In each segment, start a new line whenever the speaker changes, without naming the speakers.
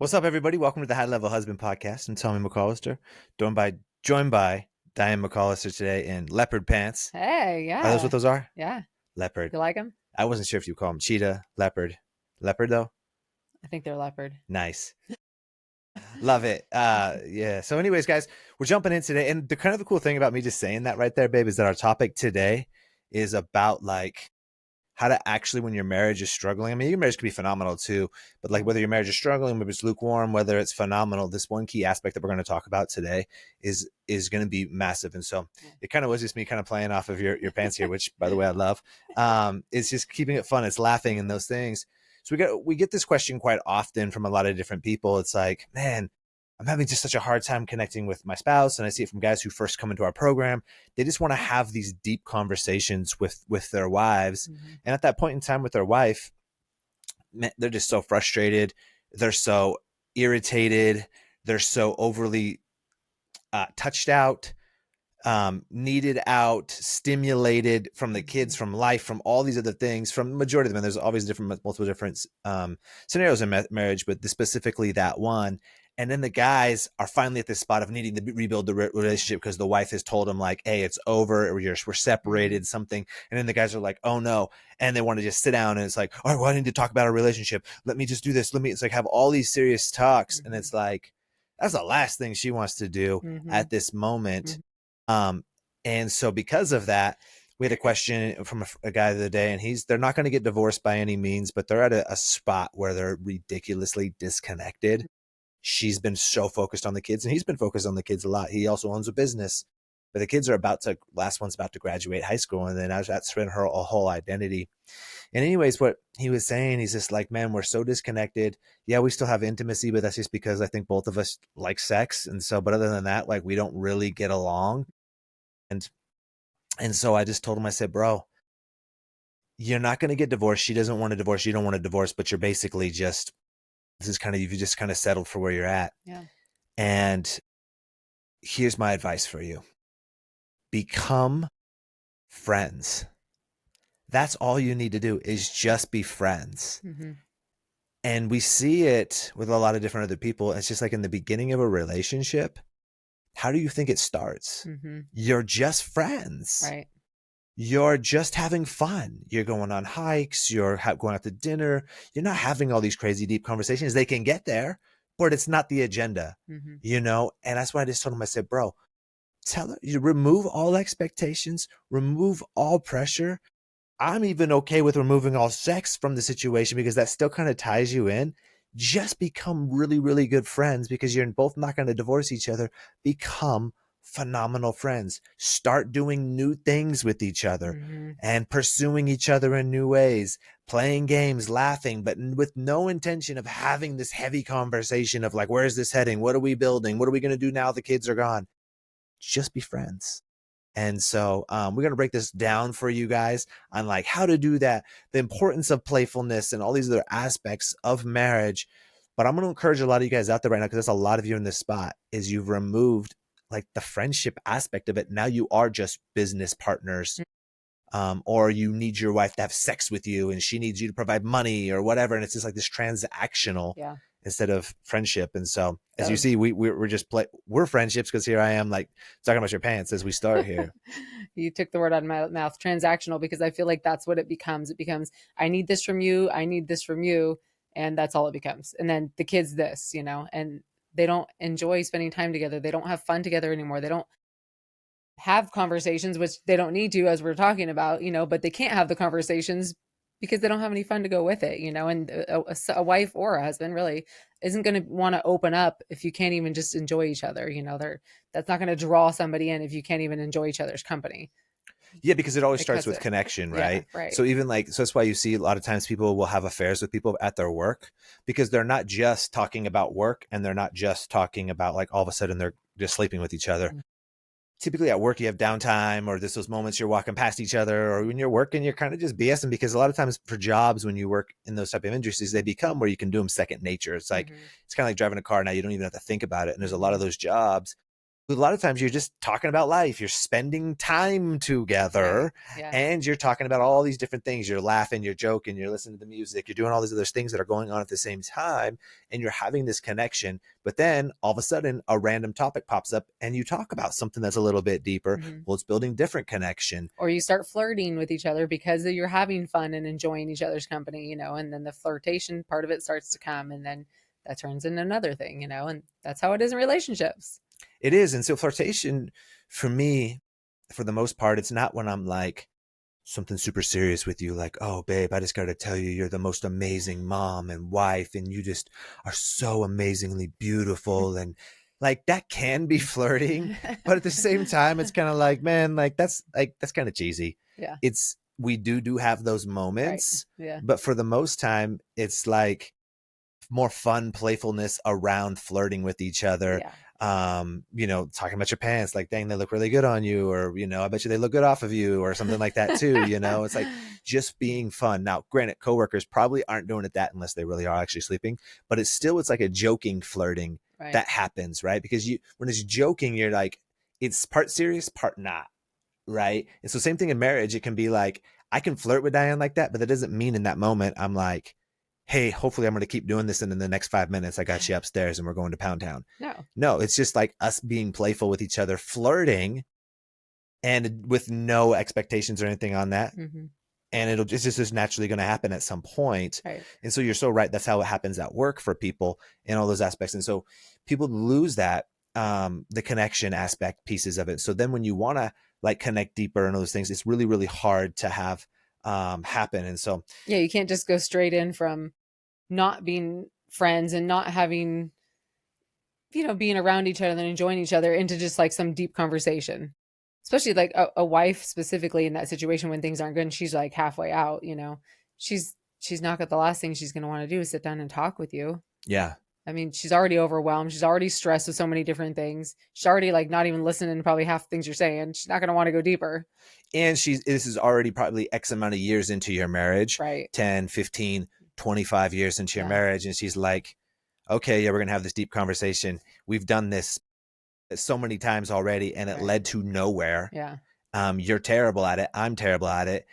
What's up, everybody? Welcome to the High Level Husband Podcast. I'm Tommy McCollister, joined by Diane McCollister today in leopard pants.
Hey,
Are those
yeah.
what those are?
Yeah.
Leopard.
You like them?
I wasn't sure if you call them cheetah, leopard. Leopard, though?
I think they're leopard.
Nice. Love it. Yeah. So anyways, guys, we're jumping in today. And the kind of the cool thing about me just saying that right there, babe, is that our topic today is about like how to actually, when your marriage is struggling. I mean, your marriage could be phenomenal too, but like whether your marriage is struggling, whether it's lukewarm, whether it's phenomenal, this one key aspect that we're going to talk about today is going to be massive. And so it kind of was just me kind of playing off of your pants here, which by the way, I love. It's just keeping it fun. It's laughing and those things. So we get this question quite often from a lot of different people. It's like, man, I'm having just such a hard time connecting with my spouse. And I see it from guys who first come into our program. They just want to have these deep conversations with their wives.
Mm-hmm.
And at that point in time with their wife, they're just so frustrated. They're so irritated. They're so overly touched out, needed out, stimulated from the kids, from life, from all these other things, from the majority of them. And there's always multiple different scenarios in marriage, but specifically that one. And then the guys are finally at this spot of needing to rebuild the relationship because the wife has told them like, hey, it's over. We're separated, something. And then the guys are like, oh no. And they want to just sit down and it's like, all right, well, I need to talk about our relationship. Let me just do this. It's like have all these serious talks. And it's like, that's the last thing she wants to do at this moment. And so because of that, we had a question from a guy the other day, and they're not going to get divorced by any means, but they're at a spot where they're ridiculously disconnected. She's been so focused on the kids, and he's been focused on the kids a lot. He also owns a business, but the kids are last one's about to graduate high school, and then that's been her whole identity. And anyways, what he was saying, he's just like, man, we're so disconnected. Yeah, we still have intimacy, but that's just because I think both of us like sex. And so, but other than that, like we don't really get along. And so I just told him, I said, bro, you're not going to get divorced. She doesn't want a divorce. You don't want a divorce, but you're basically just, you've just kind of settled for where you're at.
Yeah.
And here's my advice for you. Become friends. That's all you need to do is just be friends.
Mm-hmm.
And we see it with a lot of different other people. It's just like in the beginning of a relationship, how do you think it starts?
Mm-hmm.
You're just friends.
Right.
You're just having fun. You're going on hikes. You're going out to dinner. You're not having all these crazy deep conversations. They can get there, but it's not the agenda, And that's why I just told him, I said, bro, tell her, you remove all expectations, remove all pressure. I'm even okay with removing all sex from the situation because that still kind of ties you in. Just become really, really good friends because you're both not going to divorce each other. Become phenomenal friends. Start doing new things with each other and pursuing each other in new ways, playing games, laughing, but with no intention of having this heavy conversation of like, where's this heading? What are we building? What are we going to do now the kids are gone? Just be friends. And so we're going to break this down for you guys on like how to do that, the importance of playfulness and all these other aspects of marriage. But I'm going to encourage a lot of you guys out there right now, because there's a lot of you in this spot, is you've removed like the friendship aspect of it. Now you are just business partners, or you need your wife to have sex with you and she needs you to provide money or whatever. And it's just like this transactional instead of friendship. And so as you see, we're just we're friendships, because here I am like talking about your pants as we start here.
You took the word out of my mouth, transactional, because I feel like that's what it becomes. It becomes, I need this from you. I need this from you. And that's all it becomes. And then the kids, and they don't enjoy spending time together. They don't have fun together anymore. They don't have conversations, which they don't need to, as we're talking about, but they can't have the conversations because they don't have any fun to go with it, and a wife or a husband really isn't going to want to open up if you can't even just enjoy each other. That's not going to draw somebody in if you can't even enjoy each other's company.
Yeah, because it always starts with connection, right?
Yeah, right.
So even so that's why you see a lot of times people will have affairs with people at their work, because they're not just talking about work, and they're not just talking about like all of a sudden they're just sleeping with each other. Typically at work, you have downtime, or there's those moments you're walking past each other, or when you're working, you're kind of just BSing, because a lot of times for jobs, when you work in those type of industries, they become where you can do them second nature. It's like, it's kind of like driving a car now. You don't even have to think about it. And there's a lot of those jobs, a lot of times you're just talking about life. You're spending time
Right.
together
Yeah.
and you're talking about all these different things. You're laughing, you're joking, you're listening to the music, you're doing all these other things that are going on at the same time, and you're having this connection. But then all of a sudden, a random topic pops up and you talk about something that's a little bit deeper.
Hmm.
Well, it's building different connection.
Or you start flirting with each other because you're having fun and enjoying each other's company, and then the flirtation part of it starts to come, and then that turns into another thing, and that's how it is in relationships.
It is. And so flirtation for me, for the most part, it's not when I'm like, something super serious with you, like, oh babe, I just got to tell you, you're the most amazing mom and wife, and you just are so amazingly beautiful. And like that can be flirting, but at the same time it's kind of like, man, that's kind of cheesy.
Yeah.
It's, we do have those
Right.
moments,
Yeah.
but for the most time it's like more fun playfulness around flirting with each other.
Yeah.
Talking about your pants, like, dang, they look really good on you, or I bet you they look good off of you, or something like that too. It's like just being fun. Now granted, coworkers probably aren't doing it that unless they really are actually sleeping, but it's like a joking flirting
Right.
that happens, right? Because when it's joking, you're like, it's part serious, part not, right? And so same thing in marriage, it can be like, I can flirt with Diane like that, but that doesn't mean in that moment I'm like, hey, hopefully I'm going to keep doing this, and in the next 5 minutes I got you upstairs and we're going to Pound Town.
No.
No, it's just like us being playful with each other, flirting, and with no expectations or anything on that.
Mm-hmm.
And it's just naturally going to happen at some point.
Right.
And so you're so right. That's how it happens at work for people in all those aspects. And so people lose that, the connection aspect pieces of it. So then when you want to like connect deeper and all those things, it's really, really hard to have happen. And so,
Yeah, you can't just go straight in from not being friends and not having, being around each other and enjoying each other into just like some deep conversation. Especially like a wife specifically in that situation when things aren't good and she's like halfway out, she's not got the last thing she's going to want to do is sit down and talk with you.
yeah.
I mean, she's already overwhelmed. She's already stressed with so many different things. She's already like not even listening to probably half the things you're saying. She's not going to want to go deeper.
And this is already probably X amount of years into your marriage,
Right.
10, 15, 25 years into your marriage. And she's like, okay, yeah, we're going to have this deep conversation. We've done this so many times already, and it led to nowhere.
Yeah.
You're terrible at it. I'm terrible at it.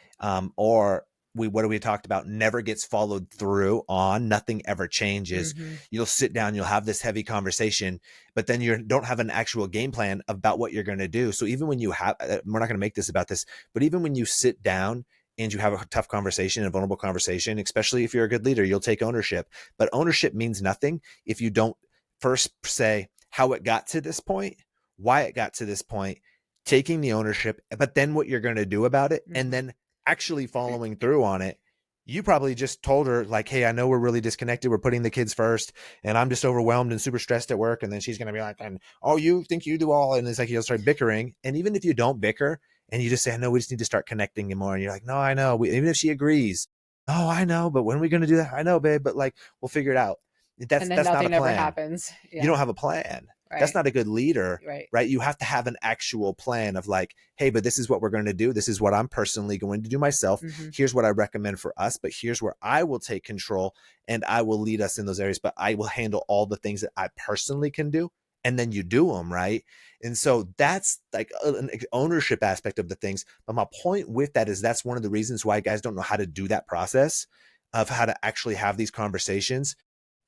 Or what we talked about never gets followed through on. Nothing ever changes.
Mm-hmm.
You'll sit down, you'll have this heavy conversation, but then you don't have an actual game plan about what you're going to do. So even when you have, we're not going to make this about this, but even when you sit down and you have a tough conversation, a vulnerable conversation, especially if you're a good leader, you'll take ownership. But ownership means nothing if you don't first say how it got to this point, why it got to this point, taking the ownership, but then what you're going to do about it, and then actually following through on it. You probably just told her like, hey, I know we're really disconnected. We're putting the kids first and I'm just overwhelmed and super stressed at work. And then she's going to be like, oh, you think you do all. And it's like, you'll start bickering. And even if you don't bicker and you just say, I know we just need to start connecting more. And you're like, no, I know. Even if she agrees, oh, I know. But when are we going to do that? I know, babe. But like, we'll figure it out. That's not a
nothing ever
plan.
happens. Yeah.
You don't have a plan.
Right.
That's not a good leader,
right?
You have to have an actual plan of like, hey, but this is what we're going to do. This is what I'm personally going to do myself.
Mm-hmm.
Here's what I recommend for us, but here's where I will take control and I will lead us in those areas, but I will handle all the things that I personally can do. And then you do them, right? And so that's like an ownership aspect of the things. But my point with that is that's one of the reasons why guys don't know how to do that process of how to actually have these conversations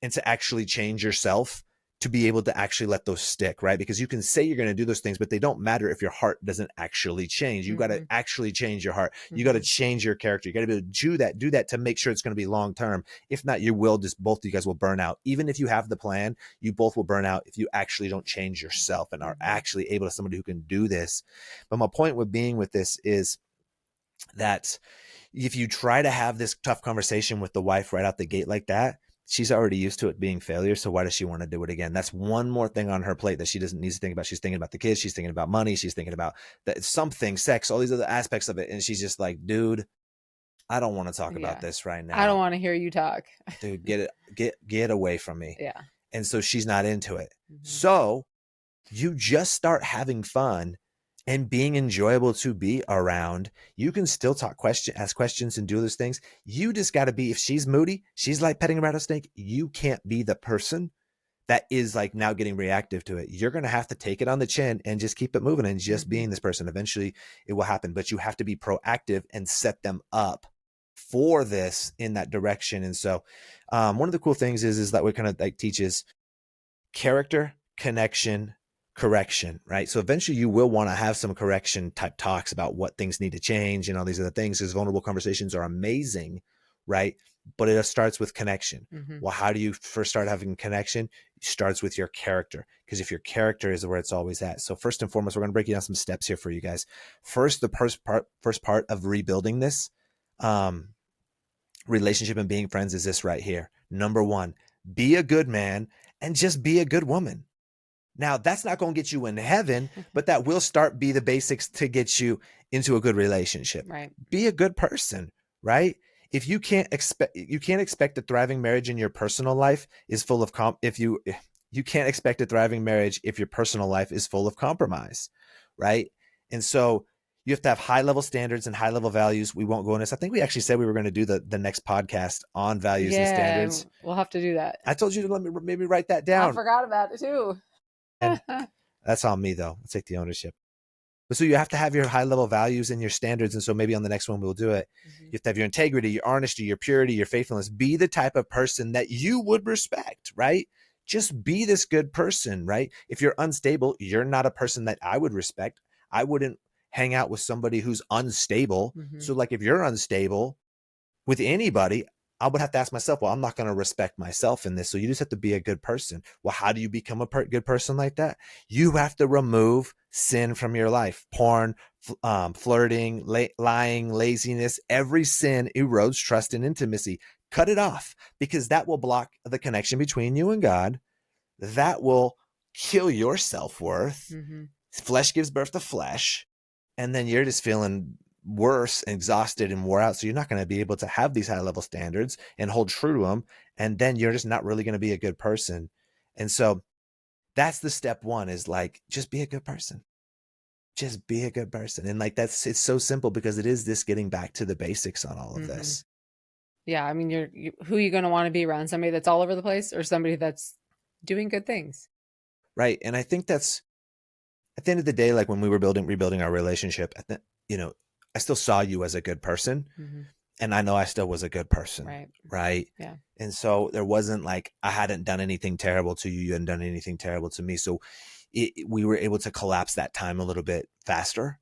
and to actually change yourself to be able to actually let those stick, right? Because you can say you're going to do those things, but they don't matter if your heart doesn't actually change. You got to actually change your heart. You got to change your character. You got to be able to do that to make sure it's going to be long-term. If not, you will just, both of you guys will burn out. Even if you have the plan, you both will burn out if you actually don't change yourself and are actually able to somebody who can do this. But my point with being with this is that if you try to have this tough conversation with the wife right out the gate like that, she's already used to it being failure. So why does she want to do it again? That's one more thing on her plate that she doesn't need to think about. She's thinking about the kids. She's thinking about money. She's thinking about that something, sex, all these other aspects of it. And she's just like, dude, I don't want to talk about this right now.
I don't want to hear you talk.
Dude, get away from me.
Yeah.
And so she's not into it. So you just start having fun and being enjoyable to be around. You can still ask questions and do those things. You just got to be, if she's moody, she's like petting a rattlesnake. You can't be the person that is like now getting reactive to it. You're going to have to take it on the chin and just keep it moving and just being this person. Eventually it will happen, but you have to be proactive and set them up for this in that direction. And so one of the cool things is that we kind of like teaches character, connection, correction, right? So eventually you will want to have some correction type talks about what things need to change and all these other things, because vulnerable conversations are amazing, right? But it starts with connection. Well, how do you first start having connection? It starts with your character, because if your character is where it's always at. So first and foremost, we're going to break down some steps here for you guys. First, the first part of rebuilding this relationship and being friends is this right here. Number one, be a good man and just be a good woman. Now, that's not going to get you in heaven, but that will start be the basics to get you into a good relationship.
Right.
Be a good person, right? If you can't expect a thriving marriage in your personal life is full of you can't expect a thriving marriage if your personal life is full of compromise, right? And so you have to have high level standards and high level values. We won't go into this. I think we actually said we were going to do the next podcast on values and standards.
We'll have to do that.
I told you to let me maybe write that down.
I forgot about it too.
And that's on me though. I'll take the ownership. But so you have to have your high level values and your standards. And so maybe on the next one, we'll do it. You have to have your integrity, your honesty, your purity, your faithfulness. Be the type of person that you would respect, right? Just be this good person, right? If you're unstable, you're not a person that I would respect. I wouldn't hang out with somebody who's unstable. So like if you're unstable with anybody, I would have to ask myself, well, I'm not going to respect myself in this. So you just have to be a good person. Well, how do you become a good person like that? You have to remove sin from your life. Porn, flirting, lying, laziness, every sin erodes trust and intimacy. Cut it off, because that will block the connection between you and God. That will kill your self-worth. Flesh gives birth to flesh. And then you're just feeling worse, exhausted, and wore out. So you're not going to be able to have these high level standards and hold true to them. And then you're just not really going to be a good person. And so that's the step one, is like, just be a good person. Just be a good person. And like, it's so simple, because it is this getting back to the basics on all of this.
Yeah. I mean, who are you going to want to be around? Somebody that's all over the place, or somebody that's doing good things?
Right. And I think that's, at the end of the day, like when we were rebuilding our relationship, I still saw you as a good person, and I know I still was a good person. Right.
Yeah.
And so there wasn't like, I hadn't done anything terrible to you. You hadn't done anything terrible to me. So we were able to collapse that time a little bit faster,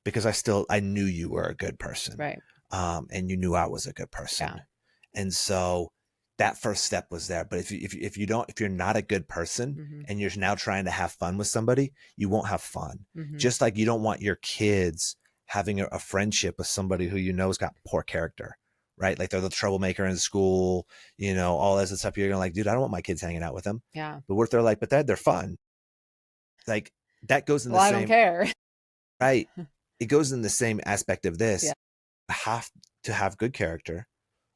because I knew you were a good person.
Right.
And you knew I was a good person.
Yeah.
And so that first step was there. But if you're not a good person and you're now trying to have fun with somebody, you won't have fun. Just like you don't want your kids having a friendship with somebody who you know has got poor character, right? Like they're the troublemaker in school, all this stuff. You're gonna like, dude, I don't want my kids hanging out with them.
Yeah.
But what if they're like, but they're fun? Like that goes in the same.
I don't care.
Right. It goes in the same aspect of this.
Yeah.
You have to have good character,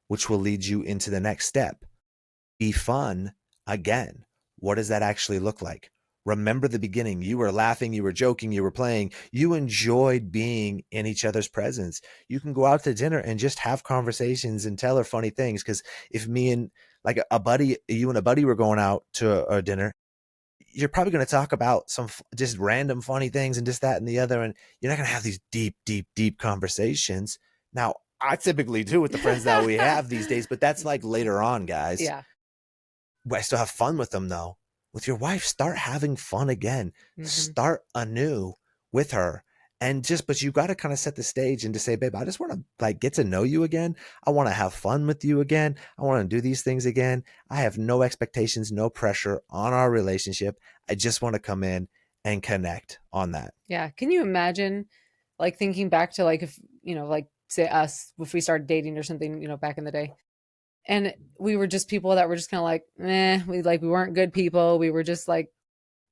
which will lead you into the next step. Be fun again. What does that actually look like? Remember the beginning. You were laughing, you were joking, you were playing. You enjoyed being in each other's presence. You can go out to dinner and just have conversations and tell her funny things. Because if me and like you and a buddy were going out to a dinner, you're probably going to talk about some just random funny things and just that and the other. And you're not going to have these deep, deep, deep conversations. Now, I typically do with the friends that we have these days, but that's like later on, guys.
Yeah.
I still have fun with them though. With your wife, start having fun again. Start anew with her. But you got to kind of set the stage and to say, babe, I just want to like get to know you again. I want to have fun with you again. I want to do these things again. I have no expectations, no pressure on our relationship. I just want to come in and connect on that.
Yeah. Can you imagine like thinking back to like, if, like say us, if we started dating or something, back in the day, and we were just people that were just kind of like, we weren't good people. We were just like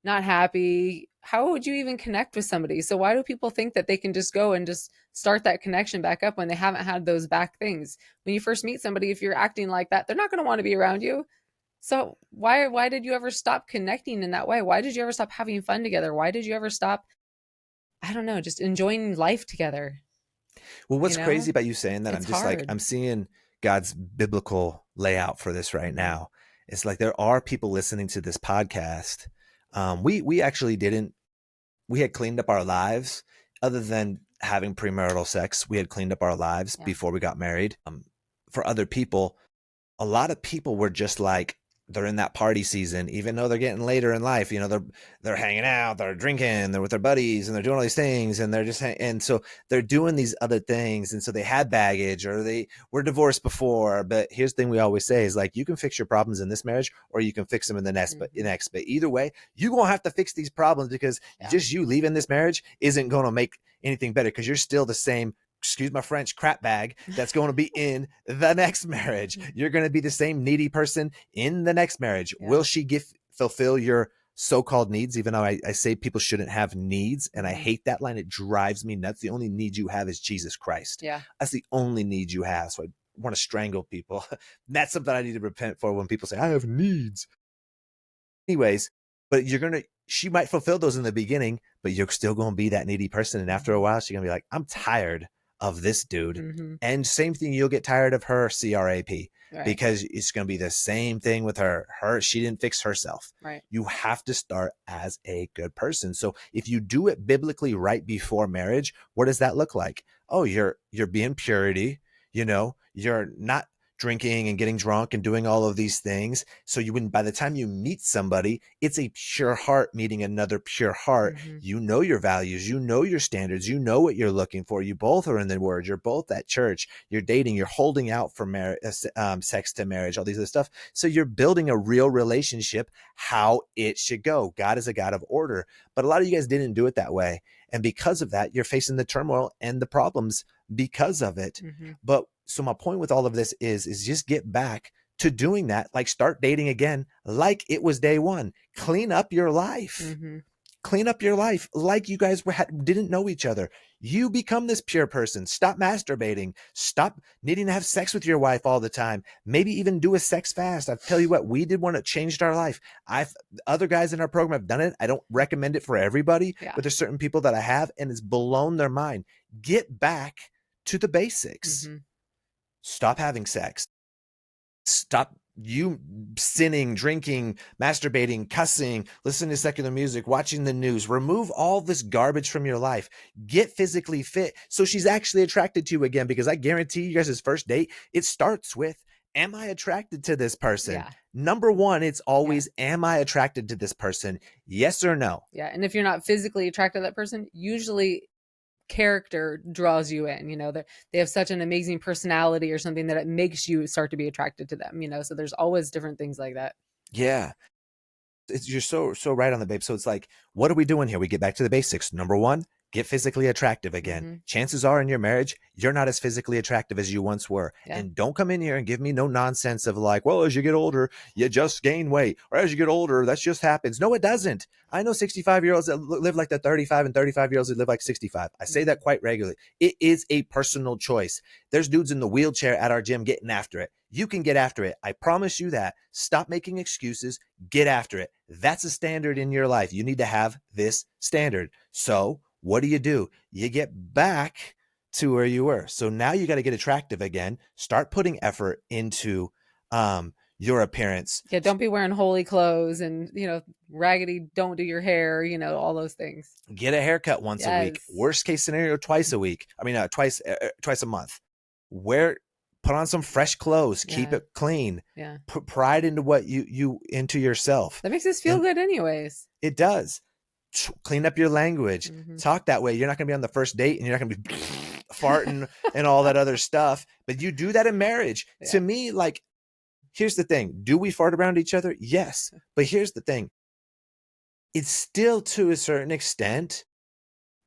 not happy. How would you even connect with somebody? So why do people think that they can just go and just start that connection back up when they haven't had those back things? When you first meet somebody, if you're acting like that, they're not going to want to be around you. So why did you ever stop connecting in that way? Why did you ever stop having fun together? Why did you ever stop, I don't know, just enjoying life together?
Well, what's crazy about you saying that,
it's
I'm just
hard.
like, I'm seeing God's biblical layout for this right now. It's like there are people listening to this podcast. We actually didn't. We had cleaned up our lives, other than having premarital sex. We had cleaned up our lives
Yeah.
before we got married. For other people, a lot of people were just like, they're in that party season, even though they're getting later in life. You know, they're hanging out, they're drinking, they're with their buddies, and they're doing all these things, and they're just and so they're doing these other things, and so they had baggage, or they were divorced before. But here's the thing we always say is like, you can fix your problems in this marriage, or you can fix them in the next. But either way, you gonna have to fix these problems, because just you leaving this marriage isn't gonna make anything better, because you're still the same, excuse my French, crap bag that's going to be in the next marriage. You're going to be the same needy person in the next marriage. Will she fulfill your so-called needs? Even though I say people shouldn't have needs, and I hate that line. It drives me nuts. The only need you have is Jesus Christ.
Yeah.
That's the only need you have. So I want to strangle people. That's something I need to repent for when people say, I have needs. Anyways, but she might fulfill those in the beginning, but you're still going to be that needy person. And after a while, she's going to be like, I'm tired of this dude. And same thing, you'll get tired of her, CRAP, because it's going to be the same thing with her. She didn't fix herself. You have to start as a good person. So if you do it biblically right before marriage, what does that look like? Oh, you're being purity, you're not drinking and getting drunk and doing all of these things. So by the time you meet somebody, it's a pure heart meeting another pure heart. You know your values, you know your standards, you know what you're looking for. You both are in the word. You're both at church. You're dating. You're holding out for sex to marriage, all these other stuff. So you're building a real relationship, how it should go. God is a God of order. But a lot of you guys didn't do it that way. And because of that, you're facing the turmoil and the problems because of it. But so my point with all of this is just get back to doing that. Like, start dating again like it was day one. Clean up your life. Clean up your life like you guys didn't know each other. You become this pure person. Stop masturbating. Stop needing to have sex with your wife all the time. Maybe even do a sex fast. I tell you what, we did one that changed our life. Other guys in our program have done it. I don't recommend it for everybody, but there's certain people that I have, and it's blown their mind. Get back to the basics. Stop having sex. Stop you sinning, drinking, masturbating, cussing, listening to secular music, watching the news. Remove all this garbage from your life. Get physically fit so she's actually attracted to you again, because I guarantee you guys' first date, it starts with, am I attracted to this person? Number one, it's always, am I attracted to this person? Yes or no?
And if you're not physically attracted to that person, usually character draws you in. They have such an amazing personality or something that it makes you start to be attracted to them. So there's always different things like that.
You're so right on the babe. So it's like, what are we doing here? We get back to the basics. Number one, get physically attractive again. Chances are in your marriage, you're not as physically attractive as you once were. And don't come in here and give me no nonsense of like, well, as you get older, you just gain weight, or as you get older, that just happens. No, it doesn't. I know 65-year-olds that live like the 35 and 35-year-olds that live like 65. I say that quite regularly. It is a personal choice. There's dudes in the wheelchair at our gym getting after it. You can get after it. I promise you that. Stop making excuses. Get after it. That's a standard in your life. You need to have this standard. So what do? You get back to where you were. So now you got to get attractive again. Start putting effort into your appearance.
Don't be wearing holy clothes and, raggedy, don't do your hair, all those things.
Get a haircut once a week. Worst case scenario, twice a week. I mean, twice a month. Put on some fresh clothes. Keep it clean. Put pride into what you into yourself.
That makes us feel good anyways.
It does. Clean up your language. Talk that way. You're not going to be on the first date and you're not going to be farting and all that other stuff. But you do that in marriage. To me, like, here's the thing. Do we fart around each other? Yes. But here's the thing. It's still, to a certain extent,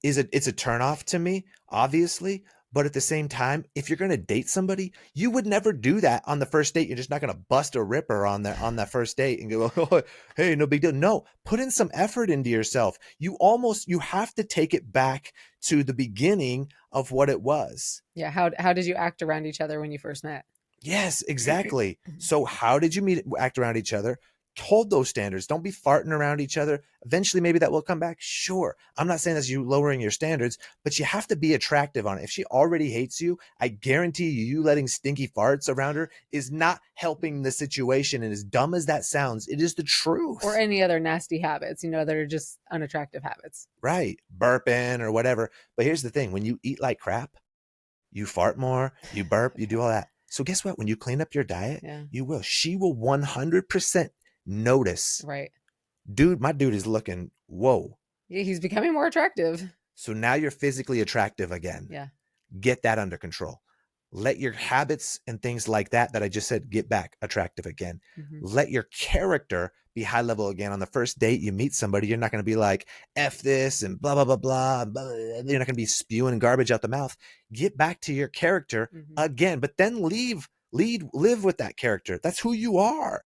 it's a turnoff to me, obviously. But at the same time, if you're going to date somebody, you would never do that on the first date. You're just not going to bust a ripper on that first date and go, oh, hey, no big deal. No, put in some effort into yourself. You have to take it back to the beginning of what it was.
How did you act around each other when you first met?
Yes, exactly. So how did you act around each other? hold those standards. Don't be farting around each other. Eventually, maybe that will come back. Sure. I'm not saying that's you lowering your standards, but you have to be attractive on it. If she already hates you, I guarantee you letting stinky farts around her is not helping the situation. And as dumb as that sounds, it is the
Or
truth.
any other nasty habits, that are just unattractive habits.
Right. Burping or whatever. But here's the thing, when you eat like crap, you fart more, you burp, you do all that. So guess what? When you clean up your diet,
Yeah.
you will. She will 100% notice.
Right.
Dude, my dude is looking, whoa.
Yeah, he's becoming more attractive.
So now you're physically attractive again.
Yeah.
Get that under control. Let your habits and things like that I just said, get back attractive again. Let your character be high level again. On the first date, you meet somebody, you're not going to be like, F this and blah, blah, blah, blah, blah. You're not going to be spewing garbage out the mouth. Get back to your character again, but then live with that character. That's who you are.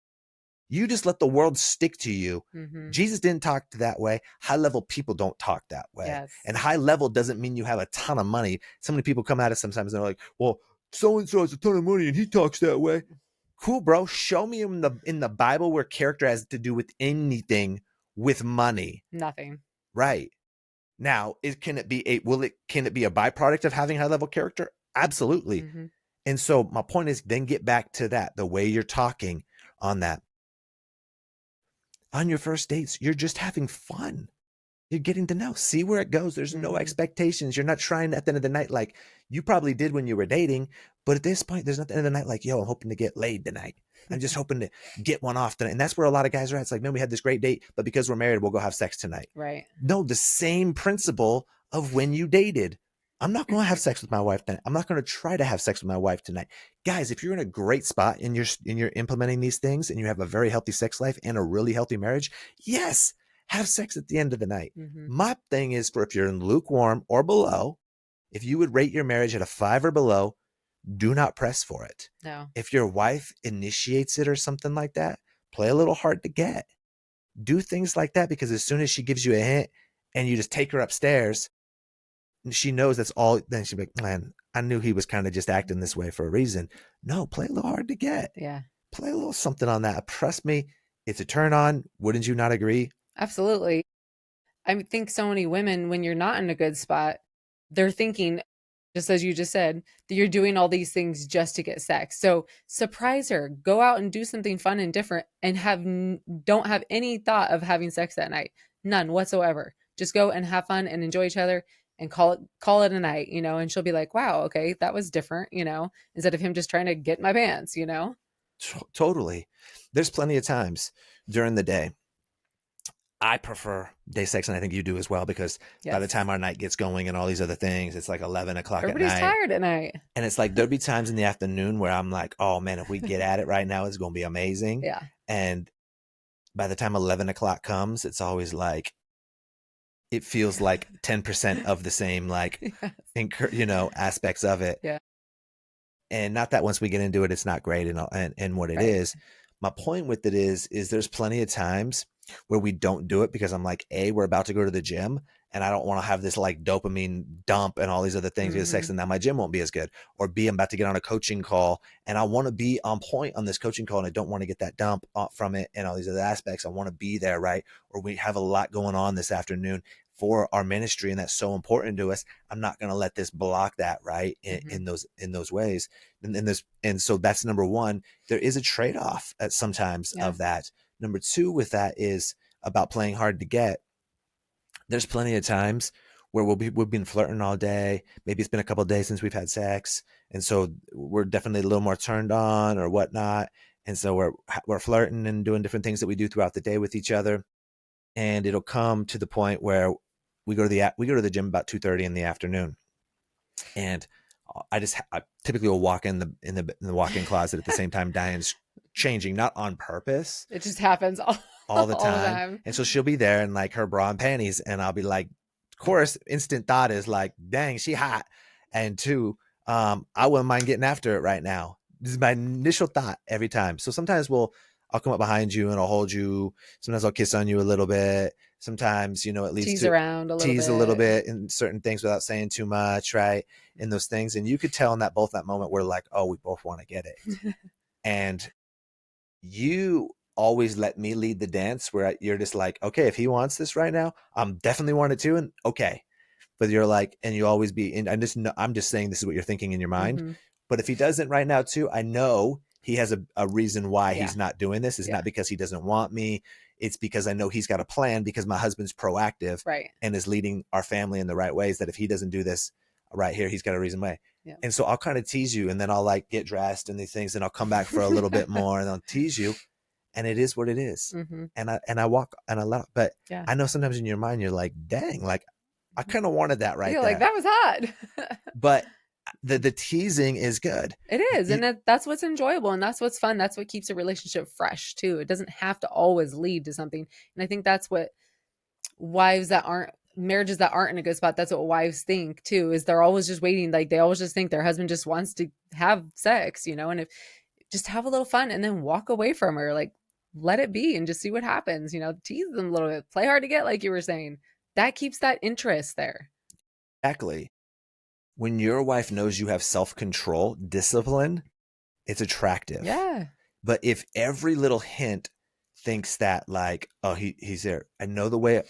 You just let the world stick to you. Jesus didn't talk that way. High level people don't talk that way.
Yes.
And high level doesn't mean you have a ton of money. So many people come at us sometimes and they're like, well, so-and-so has a ton of money and he talks that way. Cool, bro. Show me in the Bible where character has to do with anything with money.
Nothing.
Right. Now, can it be a byproduct of having high level character? Absolutely. And so my point is, then get back to that, the way you're talking on that. On your first dates, you're just having fun. You're getting to know, see where it goes. There's no expectations. You're not trying at the end of the night, like you probably did when you were dating. But at this point, there's not at the end of the night like, yo, I'm hoping to get laid tonight. I'm just hoping to get one off tonight. And that's where a lot of guys are at. It's like, man, we had this great date, but because we're married, we'll go have sex tonight.
Right.
No, the same principle of when you dated. I'm not going to have sex with my wife tonight. I'm not going to try to have sex with my wife tonight. Guys, if you're in a great spot and you're implementing these things and you have a very healthy sex life and a really healthy marriage, yes, have sex at the end of the night. My thing is, for if you're in lukewarm or below, if you would rate your marriage at a 5 or below, do not press for it.
No.
If your wife initiates it or something like that, play a little hard to get. Do things like that, because as soon as she gives you a hint and you just take her upstairs, she knows that's all. Then she'll be like, man, I knew he was kind of just acting this way for a reason. No, play a little hard to get.
Yeah.
Play a little something on that. Trust me, it's a turn on. Wouldn't you not agree?
Absolutely. I think so many women, when you're not in a good spot, they're thinking, just as you just said, that you're doing all these things just to get sex. So surprise her, go out and do something fun and different, and don't have any thought of having sex that night. None whatsoever. Just go and have fun and enjoy each other and call it a night, and she'll be like, wow, okay, that was different, instead of him just trying to get my pants,
Totally. There's plenty of times during the day. I prefer day sex, and I think you do as well, because by the time our night gets going and all these other things, it's like 11 o'clock at night.
Everybody's tired at night.
And it's like, there'll be times in the afternoon where I'm like, oh man, if we get at it right now, it's going to be amazing.
Yeah.
And by the time 11 o'clock comes, it's always like, it feels like 10% of the same, like, aspects of it.
Yeah.
And not that once we get into it, it's not great and what it is. My point with it is there's plenty of times where we don't do it because I'm like, A, we're about to go to the gym and I don't want to have this like dopamine dump and all these other things with sex, and now my gym won't be as good. Or B, I'm about to get on a coaching call and I want to be on point on this coaching call and I don't want to get that dump from it and all these other aspects. I want to be there, right? Or we have a lot going on this afternoon for our ministry and that's so important to us. I'm not going to let this block that, right? In those ways. And so that's number one. There is a trade-off at sometimes of that. Number two with that is about playing hard to get. There's plenty of times where we've been flirting all day. Maybe it's been a couple of days since we've had sex. And so we're definitely a little more turned on or whatnot. And so we're flirting and doing different things that we do throughout the day with each other. And it'll come to the point where we go to the gym about 2:30 in the afternoon. And I typically will walk in the walk-in closet at the same time Diane's changing, not on purpose.
It just happens
all the time. And so she'll be there in like her bra and panties, and I'll be like, of course, instant thought is like, dang, she hot. And two, I wouldn't mind getting after it right now. This is my initial thought every time. So sometimes I'll come up behind you and I'll hold you. Sometimes I'll kiss on you a little bit. Sometimes, it leads
tease
to
around a
little bit in certain things without saying too much, right? In those things. And you could tell in that moment, we're like, oh, we both want to get it. And you always let me lead the dance where you're just like, okay, if he wants this right now, I'm definitely want it too. And okay. But you're like, and you always be in, I'm just saying this is what you're thinking in your mind.
Mm-hmm.
But if he doesn't right now too, I know he has a reason why
Yeah.
he's not doing this. It's
Yeah.
not because he doesn't want me. It's because I know he's got a plan, because my husband's proactive
Right.
and is leading our family in the right ways, that if he doesn't do this right here, he's got a reason why.
Yeah.
And so I'll kind of tease you, and then I'll like get dressed and these things, and I'll come back for a little bit more, and I'll tease you, and it is what it is.
Mm-hmm.
And I walk and I love, but
Yeah.
I know sometimes in your mind you're like, dang, like I kind of wanted that right
You're
there.
like, that was hot.
But the teasing is good.
It is. And that's what's enjoyable, and that's what's fun. That's what keeps a relationship fresh too. It doesn't have to always lead to something. And I think that's what marriages that aren't in a good spot, that's what wives think too, is they're always just waiting. Like they always just think their husband just wants to have sex, and if just have a little fun and then walk away from her, like let it be and just see what happens, tease them a little bit, play hard to get, like you were saying. That keeps that interest there.
Exactly. When your wife knows you have self-control, discipline, it's attractive.
Yeah.
But if every little hint thinks that like, oh, he's there, I know the way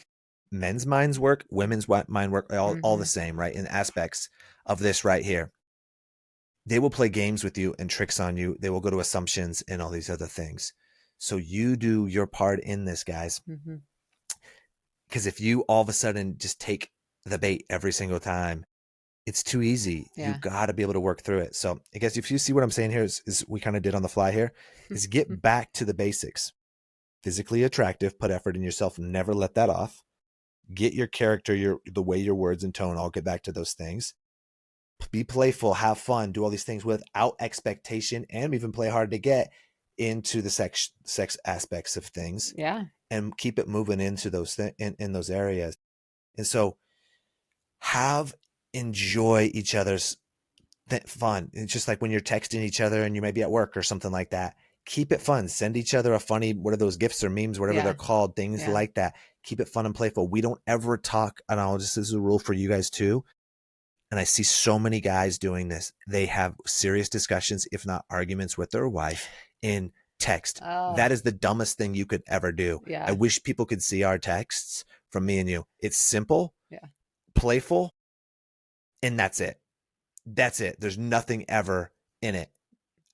men's minds work, women's mind work, all the same, right? In aspects of this right here. They will play games with you and tricks on you. They will go to assumptions and all these other things. So you do your part in this, guys. Because if you all of a sudden just take the bait every single time, it's too easy.
Yeah.
You got to be able to work through it. So I guess if you see what I'm saying here is we kind of did on the fly here, is get back to the basics. Physically attractive, put effort in yourself, never let that off. Get your character, the way your words and tone, I'll get back to those things. Be playful, have fun, do all these things without expectation, and even play hard to get into the sex aspects of things.
Yeah.
And keep it moving into those in those areas. And so enjoy each other's fun. It's just like when you're texting each other and you may be at work or something like that. Keep it fun. Send each other a funny, what are those gifts or memes, whatever they're called, things like that. Keep it fun and playful. We don't ever talk, and this is a rule for you guys too. And I see so many guys doing this. They have serious discussions, if not arguments, with their wife in text. That is the dumbest thing you could ever do.
Yeah.
I wish people could see our texts from me and you. It's simple, playful, and that's it. That's it. There's nothing ever in it